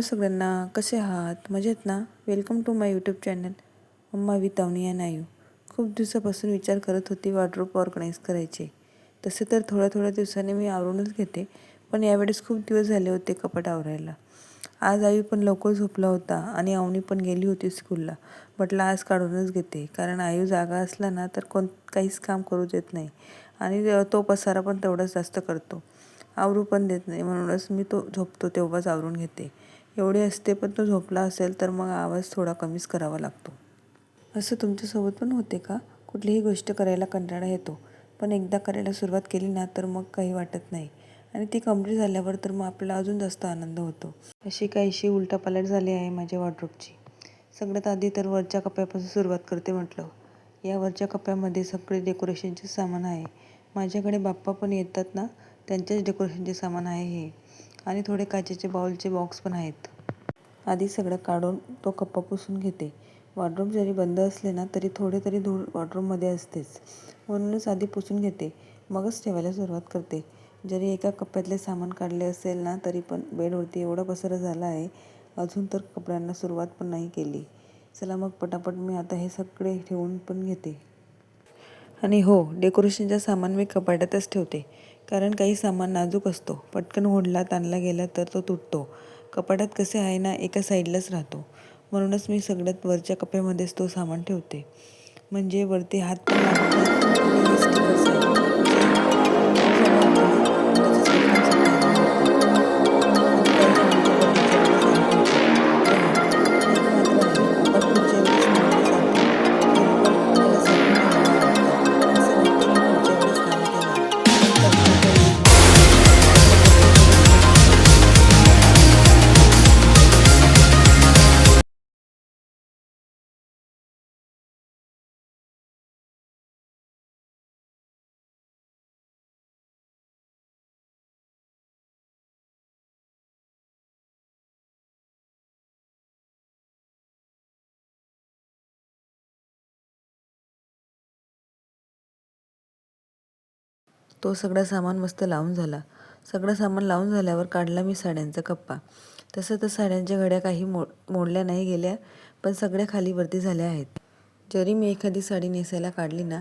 सगळ्यांना, कसे आहात? मजेत ना? Welcome to my YouTube channel mamma with Avani and Aayu. खूप दिवसापासून विचार करत होती वॉर्डरोब ऑर्गनाईज करायचे. तसे तर थोड्या दिवसांनी मी आवरूनच घेते, पण यावेळेस खूप दिवस झाले होते कपाट आवरायला. आज आयू पण लवकर झोपला होता आणि अवनी पण गेली होती स्कूलला. म्हटलं आज काढूनच घेते, कारण आयू जागा असला ना तर काहीच काम करू देत नाही आणि तो पसारा पण तेवढाच जास्त करतो. आवरू पण देत नाही, म्हणूनच मी तो झोपतो तेव्हाच आवरून घेते. एवढे असते, पण तो झोपला असेल तर मग आवाज थोडा कमीच करावा लागतो. असं तुमच्यासोबत पण होते का? कुठलीही गोष्ट करायला कंटाळा येतो, पण एकदा करायला सुरुवात केली ना तर मग काही वाटत नाही आणि ती कंप्लीट झाल्यावर तर मग आपल्याला अजून जास्त आनंद होतो. अशी काहीशी उलटापालट झाली आहे माझ्या वॉर्डरोबची. सगळ्यात आधी तर वरच्या कप्प्यापासून सुरुवात करते म्हटलं. या वरच्या कप्प्यामध्ये सगळे डेकोरेशनचे सामान आहे. माझ्याकडे बाप्पा पण येतात ना, त्यांच्याच डेकोरेशनचे सामान आहे हे. आणि थोडे काचेचे बाउलचे बॉक्स पण आहेत. आधी सगळं काढून तो कप्पा पुसून घेते. वॉर्डरोब जरी बंद असले ना तरी थोडे तरी धूळ वॉर्डरोबमध्ये असतेच, म्हणूनच आधी पुसून घेते, मगच ठेवायला सुरुवात करते. जरी एका कप्प्यातले सामान काढले असेल ना तरी पण बेडवरती एवढा पसारा झाला आहे, अजून तर कपड्यांना सुरुवात पण नाही केली. चला मग पटापट मी आता हे सगळे ठेवून पण घेते. आणि हो, डेकोरेशनचा सामान मी कपाटातच ठेवते, कारण काही सामान नाजूक असतो, पटकन ओढला ताणला गेला तर तो तुटतो. कपाटात कसे आहे ना एका साईडलाच राहतो, म्हणूनच मी सगळ्यात वरच्या कप्प्यामध्येच तो सामान ठेवते, म्हणजे वरती हात पण लागत नाही. आणि हे स्टिकर्स आहेत जे झालं होतं ना त्याचं सामान सगळं आणलं होतं आणि काही अवनीच्या बर्थडेच्या वेळेस आणले होते. एक मात्र आहे, आपण पुढच्या वेळेस नवीनच आणतो, तरी पण त्याला साठवून ठेवायला आवडतं. असं वाटते की पुढच्या वेळेस कामात येणार, पण कधी येत नाही. म्हटलं प्रत्येक वेळेस नवीन सामान आणतो. तो सगळा सामान मस्त लावून झाला. सगळं सामान लावून झाल्यावर काढला मी साड्यांचा कप्पा. तसं तर साड्यांच्या घड्या काही मोडल्या नाही गेल्या, पण सगळ्या खाली वरती झाल्या आहेत. जरी मी एखादी साडी नेसायला काढली ना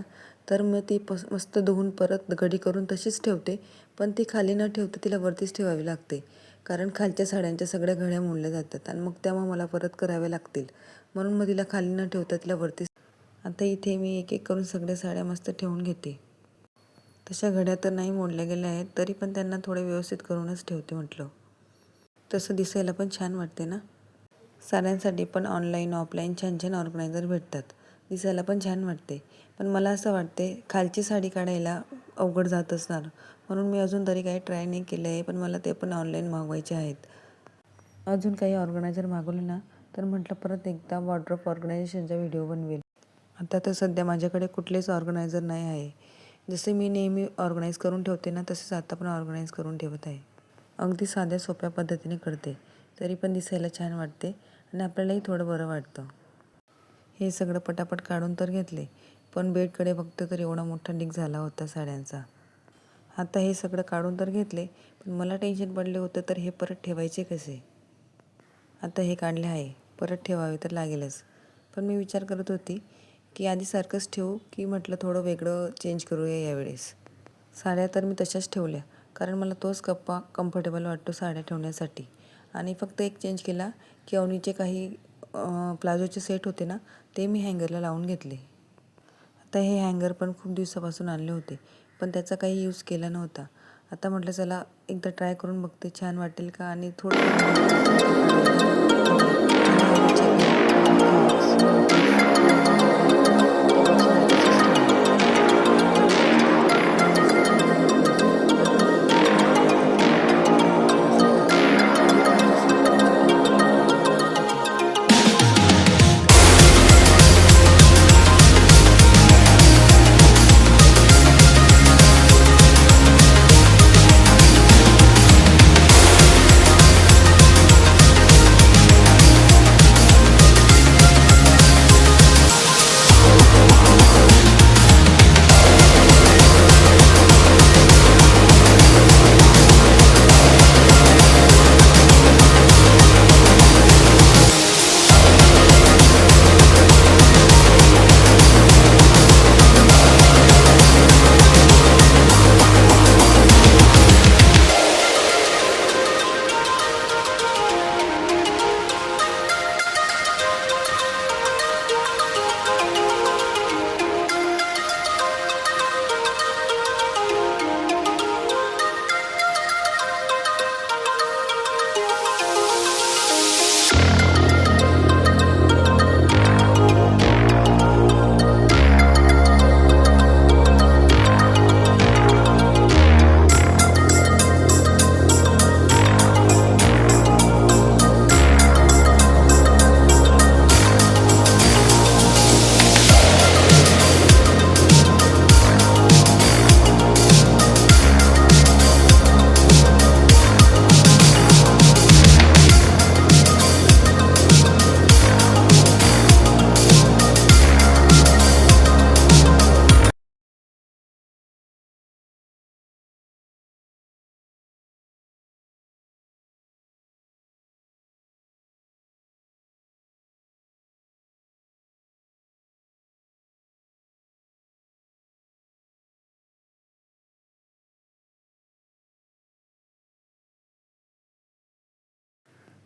तर मग ती मस्त धुवून परत घडी करून तशीच ठेवते, पण ती खाली न ठेवता तिला वरतीच ठेवावी लागते, कारण खालच्या साड्यांच्या सगळ्या घड्या मोडल्या जातात आणि मग त्या मग मला परत कराव्या लागतील, म्हणून मग तिला खाली न ठेवता तिला वरतीच. आता इथे मी एक एक करून सगळ्या साड्या मस्त ठेवून घेते. तशा घड्या तर नाही मोडल्या गेल्या आहेत, तरी पण त्यांना थोडे व्यवस्थित करूनच ठेवते म्हटलं. तसं दिसायला पण छान वाटते ना. साड्यांसाठी पण ऑनलाईन ऑफलाईन छान छान ऑर्गनायझर भेटतात, दिसायला पण छान वाटते. पण मला असं वाटते खालची साडी काढायला अवघड जात असणार, म्हणून मी अजून तरी काही ट्राय नाही केलं आहे, पण मला ते पण ऑनलाईन मागवायचे आहेत. अजून काही ऑर्गनायझर मागवले ना तर म्हटलं परत एकदा वॉर्डरोब ऑर्गनायझेशनचा व्हिडिओ बनवेल. आता तर सध्या माझ्याकडे कुठलेच ऑर्गनायझर नाही आहे. जसे मी नेहमी ऑर्गनाईज करून ठेवते ना तसेच आता पण ऑर्गनाईज करून ठेवत आहे. अगदी साध्या सोप्या पद्धतीने करते, तरी पण दिसायला छान वाटते आणि आपल्यालाही थोडं बरं वाटतं. हे सगळं पटापट काढून तर घेतले, पण बेडकडे बघते तर एवढा मोठा ढीग झाला होता साड्यांचा. आता हे सगळं काढून तर घेतले, पण मला टेन्शन पडले होतं तर हे परत ठेवायचे कसे. आता हे काढले आहे, परत ठेवावे तर लागेलच, पण मी विचार करत होती की आधी सारखंच ठेवू की म्हटलं थोडं वेगळं चेंज करूया यावेळेस. साड्या तर मी तशाच ठेवल्या, कारण मला तोच कप्पा कम्फर्टेबल वाटतो साड्या ठेवण्यासाठी. आणि फक्त एक चेंज केला की अवनीचे काही प्लाझोचे सेट होते ना ते मी हँगरला लावून घेतले. आता हे हँगर पण खूप दिवसापासून आणले होते, पण त्याचा काही यूज केला नव्हता. आता म्हटलं चला एकदा ट्राय करून बघते, छान वाटेल का. आणि थोडं आणि अवनीचे काही फ्रॉक्स, कुर्तीज वगैरे आहेत त्या बॉक्समध्ये तसेच ठेवले, कारण त्याची काही कपडे काही जास्त खराब होत नाहीत. लवकर लवकर खराब होतात किंवा आपल्याला बदलायचे नसेल तर. तरी पण असे छोटे मोठे हँगर वगैरे बनवून घेतले, म्हणजे कसं आपल्याला जास्त कपडे घालायला पण नाही लागत.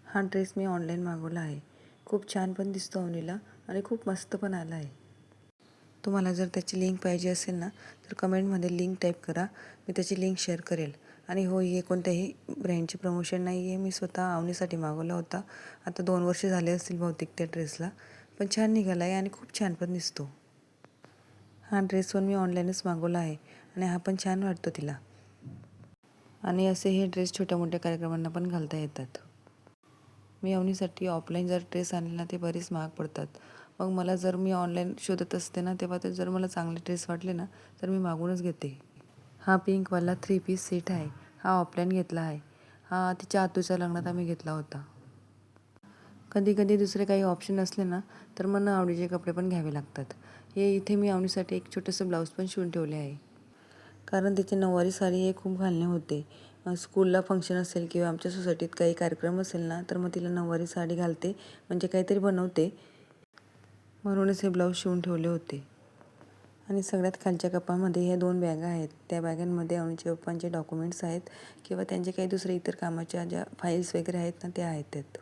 हा ड्रेस मी ऑनलाईन मागवला आहे. खूप छान पण दिसतो अवनीला आणि खूप मस्त पण आला आहे. तुम्हाला जर त्याची लिंक पाहिजे असेल ना तर कमेंटमध्ये लिंक टाईप करा, मी त्याची लिंक शेअर करेल. आणि हो, हे कोणत्याही ब्रँडचे प्रमोशन नाही आहे, मी स्वतः अवनीसाठी मागवला होता. आता 2 वर्ष झाले असतील बहुतेक त्या ड्रेसला, पण छान निघाला आहे आणि खूप छान पण दिसतो. हा ड्रेस पण मी ऑनलाईनच मागवला आहे आणि हा पण छान वाटतो तिला. आणि असे हे ड्रेस छोट्या मोठ्या कार्यक्रमांना पण घालता येतात. मी अवनीसाठी ऑफलाईन जर ड्रेस आणले ना ते बरेच महाग पडतात. मग मला जर मी ऑनलाईन शोधत असते ना तेव्हा ते जर मला चांगले ड्रेस वाटले ना तर मी मागूनच घेते. हा पिंकवाला 3 पीस सेट आहे. हा ऑफलाईन घेतला आहे. हा तिच्या आतूच्या लग्नात आम्ही घेतला होता. कधी कधी दुसरे काही ऑप्शन असले ना तर मला आवडीचे कपडे पण घ्यावे लागतात. हे इथे मी अवनीसाठी एक छोटंसं ब्लाऊज पण शिवून ठेवले आहे. कारण तिची नऊवारी साडी हे खूप घालणे होते. स्कूलला फंक्शन असेल किंवा आमच्या सोसायटीत काही कार्यक्रम असेल ना तर मग तिला नऊवारी साडी घालते, म्हणजे काहीतरी बनवते, म्हणूनच हे ब्लाऊज शिवून ठेवले होते. आणि सगळ्यात खालच्या कपामध्ये ह्या 2 बॅगा आहेत. त्या बॅगांमध्ये अवनीच्या पप्पांचे डॉक्युमेंट्स आहेत किंवा त्यांचे काही दुसरे इतर कामाच्या ज्या फाईल्स वगैरे आहेत ना त्या आहेत त्यात.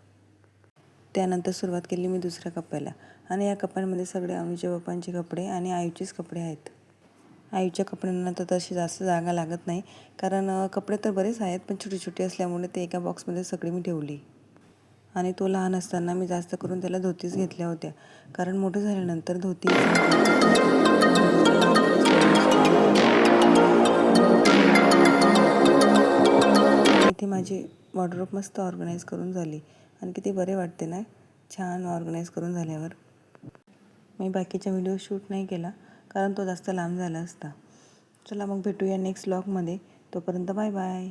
त्यानंतर सुरुवात केली मी दुसऱ्या कप्प्याला आणि या कप्प्यांमध्ये सगळे अवनीच्या पप्पांचे कपडे आणि आईचेच कपडे आहेत. आईच्या कपड्यांना तर तशी जास्त जागा लागत नाही, कारण कपडे तर बरेच आहेत पण छोटे छोटे असल्यामुळे ते एका बॉक्समध्ये सगळी मी ठेवली. आणि तो लहान असताना मी जास्त करून त्याला धोतीच घेतल्या होत्या, कारण मोठं झाल्यानंतर धोती इथे माझी वॉर्डरोब मस्त ऑर्गनाईज करून झाली आणि किती बरे वाटते ना छान ऑर्गनाईज करून झाल्यावर. मी बाकीचा व्हिडिओ शूट नाही केला कारण तो जास्त लांब झाला असता. चला मग भेटूया नेक्स्ट व्लॉगमध्ये. तोपर्यंत बाय बाय.